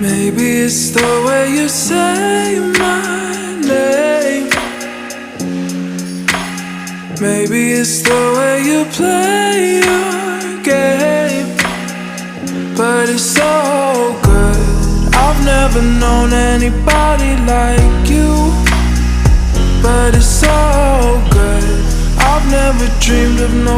Maybe it's the way you say my name. Maybe it's the way you play your game. But it's so good. I've never known anybody like you. But it's so good. I've never dreamed of no